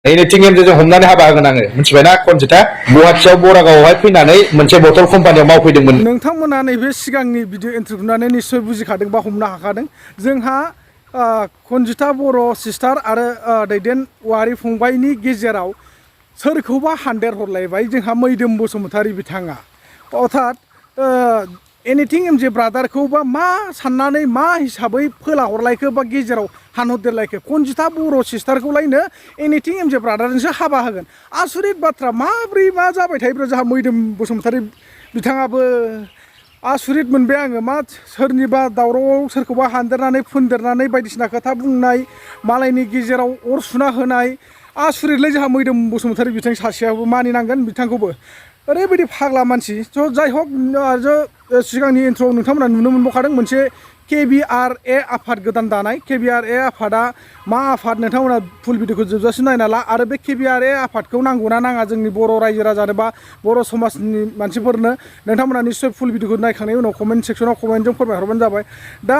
anything एमजेजों हमनानै हाबा होगोन आङो मिथिबायना कनजिता गुवाहाटियाव बरागावआवहाय फैनानै मोनसे बथल कम्पानियाव मावफैदोंमोन नोंथांमोना नैबे सिगांनि भिडिअ इन्टारभिउ नुनानै निस्सय बुजिखादों बा हमनो हाखादों जोंहा कनजिता बर' सिस्टार आरो दैदेन औवारि फंबायनि गेजेराव सोरखौबा हान्देर हरलायबाय जोंहा मैदोम बसुमतारी बिथाङा अर्थात एनिथिं एमजे ब्रादारखौबा मा साननानै मा हिसाबै फोला हरलायखो बा गेजेराव हानहरदेरलायखो कनजिता बर' सिस्टारखौलायनो एनिथिं एमजे ब्रादारजोंसो हाबा होगोन आसुरित बाथ्रा माब्रै मा जाबाय थायोब्रा जोंहा मैदोम बसुमतारी बिथाङाबो आसुरित मोनबाय आङो मा सोरनिबा दावरावआव सोरखौबा हानदेरनानै फुनदेरनानै बायदिसिना खोथा बुंनाय मालायनि गेजेराव अर सुना होनाय आसुरितलै जोंहा मैदोम बसुमतारी बिथां सासेयाबो मानिनांगोन बिथांखौबो ओरैबायदि फाग्ला मानसि स' जाय हक सिगांनि इन्ट्र'आव नोंथांमोना नुनो मोनबावखादों मोनसे K.B.R.A आफाद गोदान दानाय K.B.R.A आफादा मा आफाद नोंथांमोना फुल भिडिअखौ जोबजासिम नायना ला आरो बे K.B.R.A आफादखौ नांगौना नाङा जोंनि बर' रायजो राजानो बा बर' समाजनि मानसिफोरनो नोंथांमोना निस्सय फुल भिडिअखौ नायखांनायनि उनाव कमेन्ट सेक्सनाव कमेन्टजों फोरमायहरबानो जाबाय दा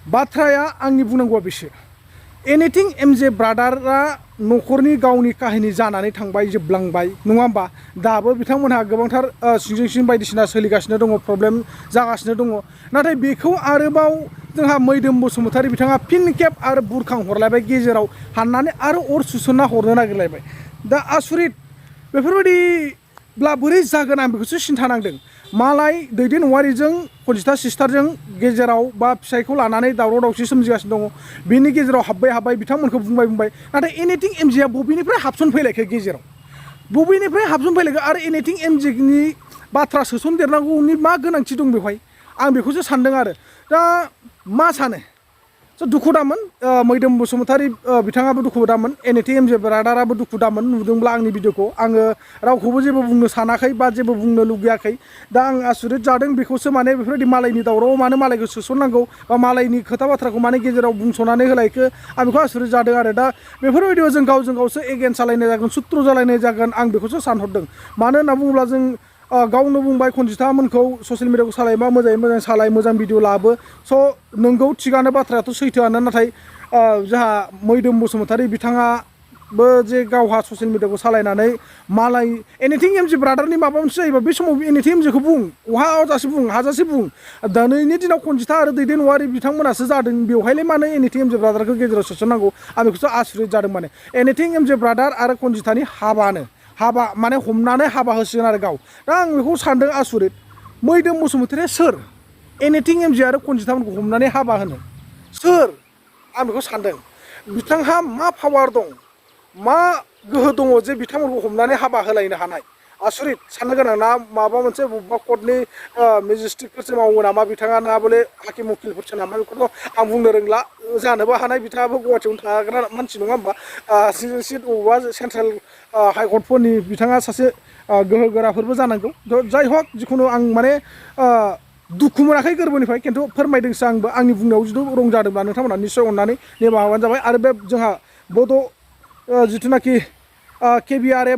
बाथ्राया आंनि बुंनांगौआ बेसो एनिथिं एमजे ब्रादारा न'खरनि गावनि काहिनि जानानै थांबाय जोबलांबाय नङा होमबा दाबो बिथांमोनहा गोबांथार सिंजों सिं बायदिसिना सोलिगासिनो दङ प्रब्लेम जागासिनो दङ नाथाय बेखौ आरोबाव जोंहा मैदोम बसुमतारी बिथाङा फिन खेब आरो बुरखां हरलायबाय गेजेराव हाननानै आरो अर सुसनना हरनो नागिरलायबाय दा आसुरित बेफोरबायदिब्ला बोरै जागोन आं बेखौसो सिन्था नांदों मालाय दैदेन औवारिजों कनजिता सिस्टारजों गेजेराव बा फिसायखौ लानानै दावराव दावसि सोमजिगासिनो दङ बेनि गेजेराव हाब्बाय बिथांमोनखौ बुंबाय नाथाय एनिथिं एमजेआ बबेनिफ्राय हाबसन फैलायखो गेजेराव बबेनिफ्राय हाबसन फैलायखो आरो एनिथिं एमजेनि बाथ्रा सोसनदेरनांगौनि मा गोनांथि दं बेवहाय आं बेखौसो सानदों आरो दा मा सानो दुखु दामोन मैदोम बसुमतारी बिथाङाबो दुखु दामोन एनिथिं एमजे ब्रादाराबो दुखु दामोन नुदोंब्ला आंनि भिडिअखौ आङो रावखौबो जेबो बुंनो सानाखै बा जेबो बुंनो लुगैयाखै दा आं आसुरित जादों बेखौसो माने बेफोरबायदि मालायनि दावरावआव मानो मालायखौ सोसननांगौ बा मालायनि खोथा बाथ्राखौ माने गेजेराव बुंस'नानै होलायखो आं बेखौ आसुरित जादों आरो दा बेफोरबायदियाव जों गावजों गावसो एगेन्स्ट जालायनाय जागोन सुथ्रु जालायनाय जागोन आं बेखौसो सानहरदों मानो होनना बुङोब्ला जों गावनो बुंबाय कनजितामोनखौ ससियेल मिडियाखौ सालायबा मोजाङै सालाय मोजां भिडिअ लाबो स' नोंगौ थिगानो बाथ्रायाथ' सैथोआनो नाथाय जोंहा मैदोम बसुमतारी बिथाङाबो जे गावहा ससियेल मिडियाखौ सालायनानै मालाय एनिथिं एमजे ब्रादारनि माबा मोनसे जायोबा बे समाव एनिथिं एमजेखौ बुं हाजासे बुं दिनैनि दिनाव कनजिता आरो दैदेन औवारि बिथांमोनासो जादों बेवहायलाय मानो एनिथिं एमजे ब्रादारखौ गेजेराव सोसननांगौ आं बेखौसो आसुरित जादों माने एनिथिं एमजे ब्रादार आरो कनजितानि हाबा माने हमनानै हाबा होसिगोन आरो गाव दा आं बेखौ सानदों आसुरित मैदोम बसुमतारीया सोर एनिथिं एमजे आरो कनजितामोनखौ हमनानै हाबा होनो सोर आं बेखौ सानदों बिथांहा मा पावार दं मा गोहो दङ जे बिथांमोनखौ हमनानै हाबा होलायनो हानाय आसुरित साननो गोनां ना माबा मोनसे बबेबा कर्टनि मेजिस्ट्रेटफोरसो मावो नामा बिथाङा ना बले हाकिम उकिलफोरसो नामा बेखौथ' आं बुंनो रोंला जानोबो हानाय बिथाङाबो गुवाहाटियावनो थाग्रा मानसि नङा होमबा सिट बबेबा सेन्ट्रेल हाइकर्टफोरनि बिथाङा सासे गोहो गोराफोरबो जानांगौ जाय हक जिखुनु आं माने दुखु मोनाखै गोरबोनिफ्राय खिन्थु फोरमायदोंसो आंबो आंनि बुंनायाव जुदि रं जादोंबा नोंथांमोना निस्सय अननानै निमाहा जाबाय आरो बे जोंहा बड' जिथुनाखि K.B.R.A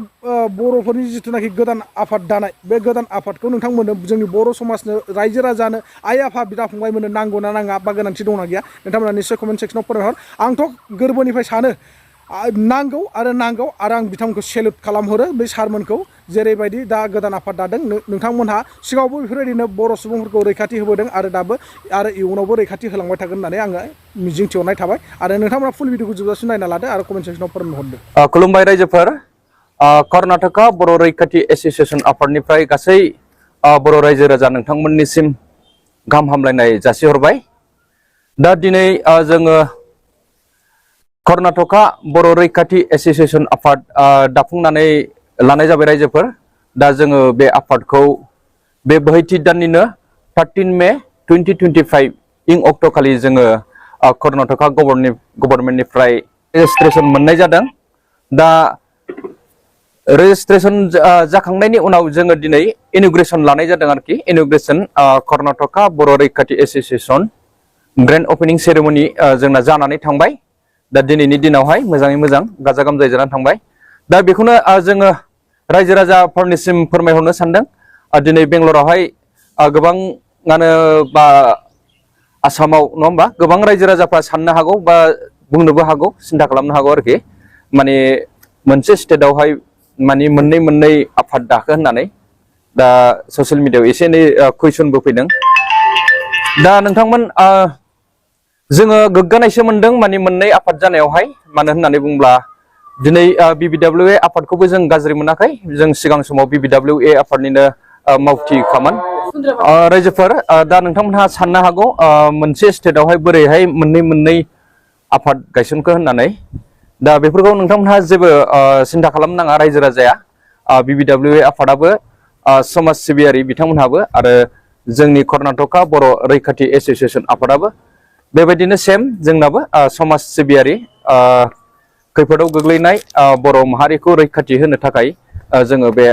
बर'फोरनि जिथुनाखि गोदान आफाद दानाय बे गोदान आफादखौ नोंथांमोननो जोंनि बर' समाजनो रायजो राजानो आइ आफा बिदा फंबायमोननो नांगौना नाङा बा गोनांथि दंना गैया नोंथांमोना निस्सय कमेन्ट सेक्सनाव फोरमायहर आंथ' गोरबोनिफ्राय सानो नांगौ आरो आं बिथांमोनखौ सेलुट खालामहरो बै सारमोनखौ जेरैबायदि दा गोदान आफाद दादों नोंथांमोनहा सिगाङावबो बेफोरबायदिनो बर' सुबुंफोरखौ रैखाथि होबोदों आरो दाबो आरो इयुनावबो रैखाथि होलांबाय थागोन होननानै आङो मिजिंथिहरनाय थाबाय आरो नोंथांमोना फुल भिडिअखौ जोबजासिम नायना लादो आरो कमेन्ट सेक्सनाव फोरमायहरदो खुलुमबाय रायजोफोर कर्नाटका बर' रैखाथि एस'सिएशन आफादनिफ्राय गासै बर' रायजो राजा नोंथांमोननिसिम गाहाम हामलायनाय जासिहरबाय दा दिनै जोङो कर्नाटका बर' रैखाथि एस'सिएशन आफाद दाफुंनानै लानाय जाबाय रायजोफोर दा जोङो बे आफादखौ बे बोहैथि दाननिनो 13 मे 2025 इं अक्ट'खालि जोङो कर्नाटका गभर्नमेन्टनिफ्राय रेजिस्ट्रेसन मोननाय जादों दा रेजिस्ट्रेसन जाखांनायनि उनाव जोङो दिनै इन'ग्रेसन लानाय जादों आरोखि इन'ग्रेसन कर्नाटका बर' रैखाथि एस'सिएशन ग्रेन्ड अपेनिं सेरेमनि जोंना जानानै थांबाय दा दिनैनि दिनावहाय मोजाङै मोजां गाजा गोमजायै जानानै थांबाय दा बेखौनो जोङो रायजो राजाफोरनिसिम फोरमायहरनो सानदों दिनै बेंगलरावहाय गोबाङानो बा आसामाव नङा होमबा गोबां रायजो राजाफ्रा साननो हागौ बा बुंनोबो हागौ सिन्था खालामनो हागौ आरोखि माने मोनसे स्टेटआवहाय माने मोननै आफाद दाखो होननानै दा ससियेल मिडियायाव एसे एनै कुइसनबो फैदों दा नोंथांमोन जोङो गोग्गानायसो मोनदों माने मोननै आफाद जानायावहाय मानो होननानै बुङोब्ला दिनै BBWA आफादखौबो जों गाज्रि मोनाखै जों सिगां समाव BBWA आफादनिनो मावथिखामोन रायजोफोर दा नोंथांमोनहा साननो हागौ मोनसे स्टेटआवहाय बोरैहाय मोननै आफाद गायसनखो होननानै दा बेफोरखौ नोंथांमोनहा जेबो सिन्था खालामनाङा रायजो राजाया BBWA आफादाबो समाज सिबियारि बिथांमोनहाबो आरो जोंनि कर्नाटका बर' रैखाथि एसोसिएसन आफादाबो बेबायदिनो सेम जोंनाबो समाज सिबियारि खैफोदाव गोग्लैनाय बर' माहारिखौ रैखाथि होनो थाखाय जोङो बे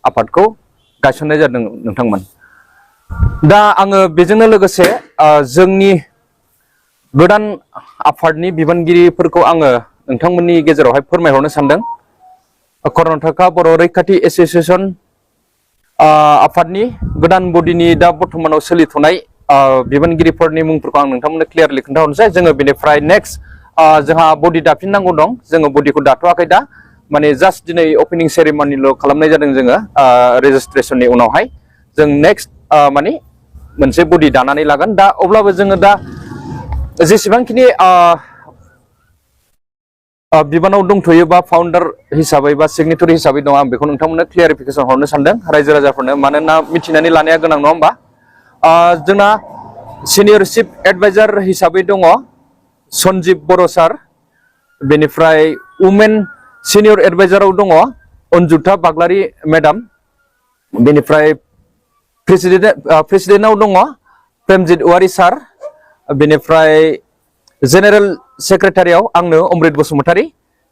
आफादखौ गायसननाय जादों नोंथांमोन दा आङो बेजोंनो लोगोसे जोंनि गोदान आफादनि बिबानगिरिफोरखौ आङो नोंथांमोननि गेजेरावहाय फोरमायहरनो सानदों कर्नाटका बर' रैखाथि एसोसिएसन आफादनि गोदान बडिनि दा बर्थमानाव सोलिथ'नाय बिबानगिरिफोरनि मुंफोरखौ आं नोंथांमोननो क्लियारलि खोन्थाहरनोसै जोङो बेनिफ्राय नेक्स्ट जोंहा बडि दाफिननांगौ दं जोङो बडिखौ दाथ'वाखै दा माने जास्ट दिनै अपेनिं सेरेमनिल' खालामनाय जादों जोङो रेजिस्ट्रेसननि उनावहाय जों नेक्स्ट माने मोनसे बडि दानानै लागोन दा अब्लाबो जोङो दा जेसेबांखिनि बिबानाव दंथ'यो बा फाउन्डार हिसाबै बा सिगनेटरि हिसाबै दं आं बेखौ नोंथांमोननो क्लियारिफिकेसन हरनो सानदों रायजो राजाफोरनो मानोना मिथिनानै लानाया गोनां नङा होमबा जोंना सिनियर चिफ एडभाइजार हिसाबै दङ सन्जिब बर' सार बेनिफ्राय वुमेन सिनियर एडभाइजाराव दङ अन्जुथा बाग्लारि मेडाम बेनिफ्राय प्रेसिडेन्टआव दङ प्रेमजित औवारि सार बेनिफ्राय जेनेरेल सेक्रेटारियाव आंनो अमृत बसुमतारी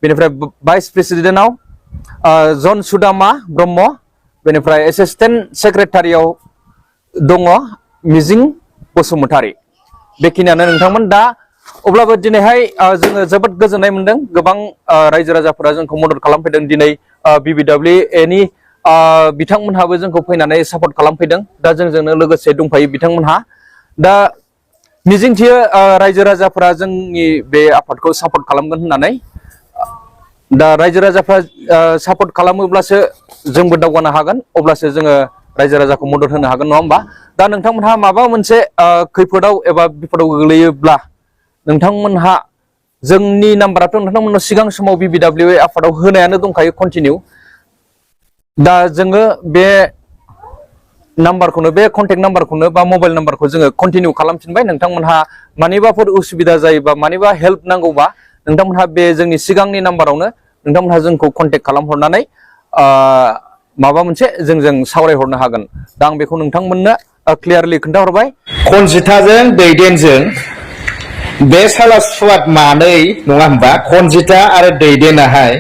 बेनिफ्राय भाइस प्रेसिडेन्टआव जन सुदामा ब्रह्म बेनिफ्राय एसिस्टेन्ट सेक्रेटारियाव दङ मिजिं बसुमतारी बेखिनियानो नोंथांमोन दा अब्लाबो दिनैहाय जोङो जोबोद गोजोननाय मोनदों गोबां रायजो राजाफोरा जोंखौ मदद खालामफैदों दिनै BBWA नि बिथांमोनहाबो जोंखौ फैनानै सापर्ट खालामफैदों दा जोंजोंनो लोगोसे दंफायो बिथांमोनहा दा मिजिंथियो रायजो राजाफोरा जोंनि बे आफादखौ सापर्ट खालामगोन होननानै दा रायजो राजाफ्रा सापर्ट खालामोब्लासो जोंबो दावगानो हागोन अब्लासो जोङो रायजो राजाखौ मदद होनो हागोन नङा होमबा दा नोंथांमोनहा माबा मोनसे खैफोदाव एबा बिपदाव गोग्लैयोब्ला नोंथांमोनहा जोंनि नाम्बाराथ' नोंथांमोननाव सिगां समाव BBWA आफादाव होनायानो दंखायो कन्टिनिउ दा जोङो बे नाम्बारखौनो बे कन्टेक्ट नाम्बारखौनो बा मबाइल नाम्बारखौ जोङो कन्टिनिउ खालामफिनबाय नोंथांमोनहा मानिबाफोर उसुबिदा जायोबा मानिबा हेल्प नांगौबा नोंथांमोनहा बे जोंनि सिगांनि नाम्बारावनो नोंथांमोनहा जोंखौ कन्टेक्ट खालामहरनानै माबा मोनसे जोंजों सावरायहरनो हागोन दा आं बेखौ नोंथांमोननो क्लियारलि खोन्थाहरबाय कनजिताजों दैदेनजों बे साला सुवाद मानै नङा होमबा कनजिता आरो दैदेनाहाय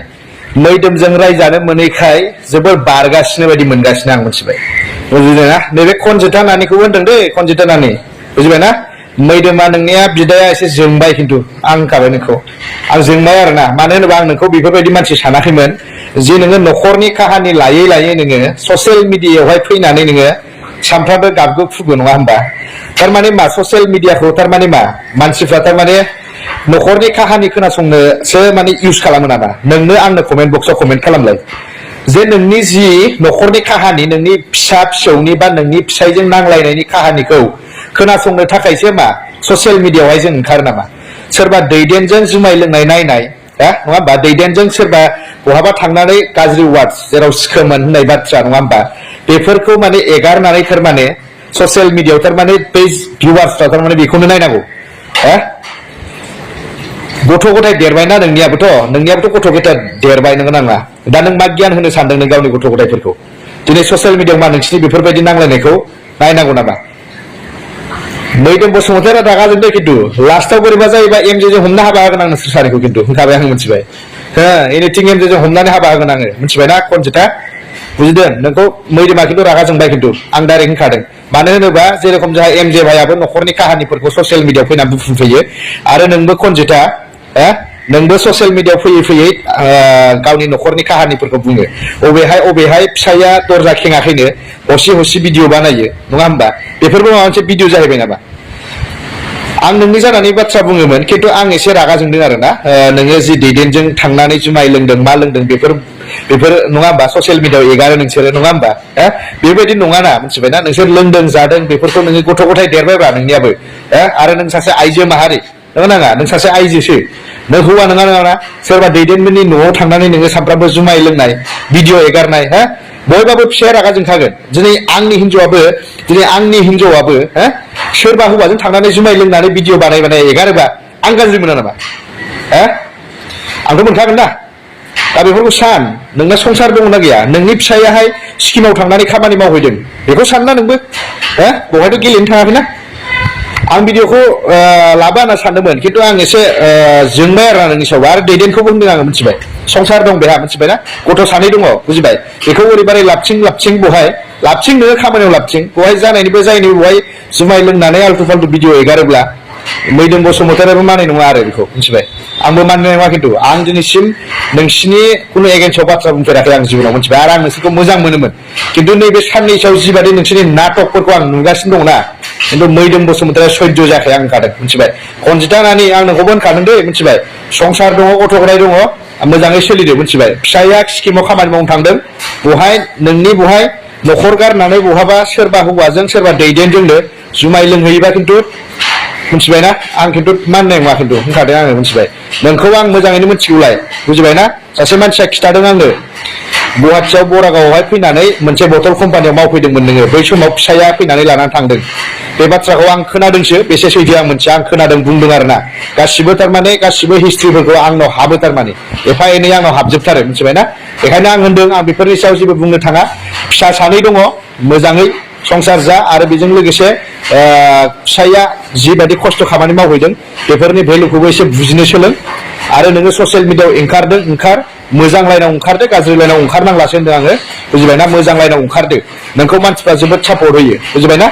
मैदोमजों रायजानो मोनैखाय जोबोर बारगासिनो बायदि मोनगासिनो आं मिथिबाय बुजिदोंना नैबे कनजिता नानिखौबो होनदों दै कनजिता नानि बुजिबायना मैदोमा नोंनिया बिदाया एसे जोंबाय खिन्थु आं होनखाबाय नोंखौ आं जोंबाय आरोना मानो होनोबा आं नोंखौ बेफोरबायदि मानसि सानाखैमोन जे नोङो न'खरनि काहानि लायै लायै नोङो ससियेल मिडियायावहाय फैनानै नोङो सानफ्रामबो गाबगो फुगो नङा होमबा थारमाने मा ससियेल मिडियाखौ थारमाने मा मानसिफ्रा थारमाने न'खरनि काहानि खोनासंनोसो माने इउज खालामो नामा नोंनो आंनो कमेन्ट बक्सआव कमेन्ट खालामलाय जे नोंनि जि न'खरनि काहानि नोंनि फिसा फिसौनि बा नोंनि फिसायजों नांलायनायनि काहानिखौ खोनासंनो थाखायसो मा ससियेल मिडियायावहाय जों ओंखारो नामा सोरबा दैदेनजों जुमाय लोंनाय नायनाय नङा होमबा दैदेनजों सोरबा बहाबा थांनानै गाज्रि वार्डस जेराव सिखोमोन होननाय बाथ्रा नङा होमबा बेफोरखौ माने एगारनानै थारमाने ससियेल मिडियायाव थारमाने बै भिउवार्सफ्रा थारमाने बेखौनो नायनांगौ गथ' गथाय देरबायना नोंनियाबोथ' गथ' गथाय देरबाय नोङो नाङा दा नों मा गियान होनो सानदों नों गावनि गथ' गथायफोरखौ दिनै ससियेल मिडियायाव मा नोंसिनि बेफोरबायदि नांलायनायखौ नायनांगौ नामा मैदोम बसुमतारी रागा जोंदों खिन्थु लास्टाव बोरैबा जायोबा एमजेजों हमनो हाबा होगोन आं नोंसोर सानैखौ खिन्थु होनखाबाय आं मिथिबाय एनिथिं एमजेजों हमनानै हाबा होगोन आङो मिथिबायना कनजिता बुजिदों नोंखौ मैदोमा खिन्थु रागा जोंबाय खिन्थु आं डाइरेक्ट होनखादों मानो होनोबा जेरेखम जोंहा एमजे भाइयाबो न'खरनि काहानिफोरखौ ससियेल मिडियायाव फैनानै बुंफैयो आरो नोंबो कनजिता नोंबो ससियेल मिडियायाव फैयै फैयै गावनि न'खरनि काहानिफोरखौ बुङो अबेहाय फिसाया दरजा खेङाखैनो हसि भिडिअ बानायो नङा होमबा बेफोरबो माबा मोनसे भिडिअ जाहैबाय नामा आं नोंनि जानानै बाथ्रा बुङोमोन खिन्थु आं एसे रागा जोंदों आरोना नोङो जि दैदेनजों थांनानै जुमाय लोंदों मा लोंदों बेफोर नङा होमबा ससियेल मिडियायाव एगारो नोंसोरो नङा होमबा बेबायदि नङाना मिथिबायना नोंसोर लोंदों जादों बेफोरखौ नोङो गथ' गथाय देरबायब्रा नोंनियाबो आरो नों सासे आइजो माहारि नङा नाङा नों सासे आइजोसो नों हौवा नङा नङा सोरबा दैदेनमोननि न'आव थांनानै नोङो सानफ्रामबो जुमाय लोंनाय भिडिअ एगारनाय बयबाबो फिसाया रागा जोंखागोन दिनै आंनि हिनजावाबो सोरबा हौवाजों थांनानै जुमाय लोंनानै भिडिअ बानाय एगारोबा आं गाज्रि मोना नामा आंथ' मोनखागोन ना दा बेफोरखौ सान नोंना संसार दंना गैया नोंनि फिसायाहाय सिक्किमाव थांनानै खामानि मावहैदों बेखौ सानना नोंबो बहायथ' गेलेनो थाङाखैना आं भिडिअखौ लाबा होनना सानदोंमोन खिन्थु आं एसे जोंबाय आरो नोंनि सायाव आरो दैदेनखौबो होनदों आङो मिथिबाय संसार दं बेहा मिथिबायना गथ' सानै दङ बुजिबाय बेखौ ओरैबारै लाबथिं बहाय लाबथिं नोङो खामानियाव लाबथिं बहाय जानायनिबो जायनि बहाय जुमाय लोंनानै आल्टु फाल्टु भिडिअ एगारोब्ला मैदोम बसुमतारियाबो मानिनाय नङा आरो बेखौ मिथिबाय आंबो मानिनाय नङा खिन्थु आं दिनैसिम नोंसिनि खुनु एगेन्स्टआव बाथ्रा बुंफेराखै आं जिबनाव मिथिबाय आरो आं नोंसोरखौ मोजां मोनोमोन खिन्थु नैबे साननैसोआव जिबादि नोंसोरनि नाटकफोरखौ आं नुगासिनो दंना खिन्थु मैदोम बसुमतारिया सैज्य जायाखै आं होनखादों मिथिबाय खनजिता नानि आं नोंखौबो होनखादों दे मिथिबाय संसार दङ गथ' गथाय दङ मोजाङै सोलिदो मिथिबाय फिसाया सिक्किमाव खामानि मावनो थांदों बहाय न'खर गारनानै बहाबा सोरबा हौवाजों सोरबा दैदेनजोंनो जुमाय लोंहैयोबा खिन्थु मिथिबायना आं खिन्थु माननाय नङा खिन्थु होनखादों आङो मिथिबाय नोंखौ आं मोजाङैनो मिथिगौलाय बुजिबायना सासे मानसिया खिथादों आंनो गुवाहाटियाव बरागावआवहाय फैनानै मोनसे बथल कम्पानियाव मावफैदोंमोन नोङो बै समाव फिसाया फैनानै लानानै थांदों बे बाथ्राखौ आं खोनादोंसो बेसे सैथो आं मोनथिया आं खोनादों बुंदों आरोना गासिबो हिस्ट्रिफोरखौ आंनाव हाबो थारमाने एफा एनै आंनाव हाबजोबथारो मिथिबायना बेखायनो आं होनदों आं बेफोरनि सायाव जेबो बुंनो थाङा फिसा सानै दङ मोजाङै संसार जा आरो बेजों लोगोसे फिसाया जिबायदि खस्थ' खामानि मावहैदों बेफोरनि भेलुखौबो एसे बुजिनो सोलों आरो नोङो ससियेल मिडियायाव ओंखार मोजां लाइनाव ओंखारदो गाज्रि लाइनाव ओंखारनांलासो होनदों आङो बुजिबायना मोजां लाइनाव ओंखारदो नोंखौ मानसिफ्रा जोबोद सापर्ट होयो बुजिबायना